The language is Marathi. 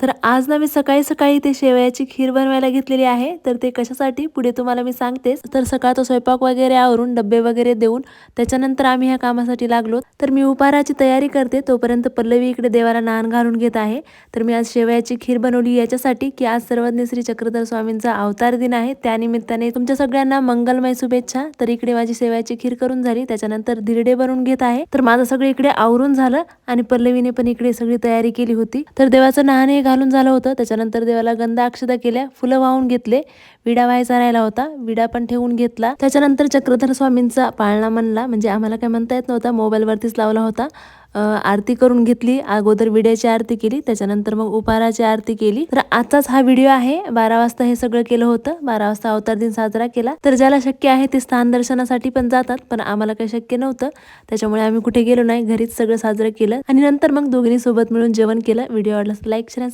तर आज ना मी सकाळी ते शेवयाची खीर बनवायला घेतलेली आहे. तर ते कशासाठी पुढे तुम्हाला मी सांगतेच. तर सकाळचा स्वयंपाक वगैरे आवरून डब्बे वगैरे देऊन त्याच्यानंतर आम्ही ह्या कामासाठी लागलो. तर मी उपाराची तयारी करते, तोपर्यंत पल्लवी इकडे देवाला नान घालून घेत आहे. तर मी आज शेवयाची खीर बनवली याच्यासाठी की आज सर्वज्ञ श्री चक्रधर स्वामींचा अवतार दिन आहे. त्यानिमित्ताने तुमच्या सगळ्यांना मंगलमय शुभेच्छा. तर इकडे माझी शेवयाची खीर करून झाली, त्याच्यानंतर धिरडे बनवून घेत आहे. तर माझं सगळं इकडे आवरून झालं आणि पल्लवीने पण इकडे सगळी तयारी केली होती. तर देवाचं नाणे घालून झालं होतं. त्याच्यानंतर देवाला गंध अक्षता केल्या, फुलं वाहून घेतले, विडा व्हायचा राहिला होता, विडा पण ठेवून घेतला. त्याच्यानंतर चक्रधर स्वामींचा पाळणा म्हणला, म्हणजे आम्हाला काय म्हणता येत नव्हता, मोबाईलवरतीच लावला होता. आरती करून घेतली, अगोदर विड्याची आरती केली, त्याच्यानंतर मग उपाराची आरती केली. तर आजचाच हा व्हिडिओ आहे. 12 वाजता हे सगळं केलं होतं. 12 वाजता अवतार दिन साजरा केला. तर ज्याला शक्य आहे ते स्थान दर्शनासाठी पण जातात, पण आम्हाला काही शक्य नव्हतं, त्याच्यामुळे आम्ही कुठे गेलो नाही, घरीच सगळं साजरं केलं आणि नंतर मग दोघींनी सोबत मिळून जेवण केलं. व्हिडिओ आवडला लाईक शेअर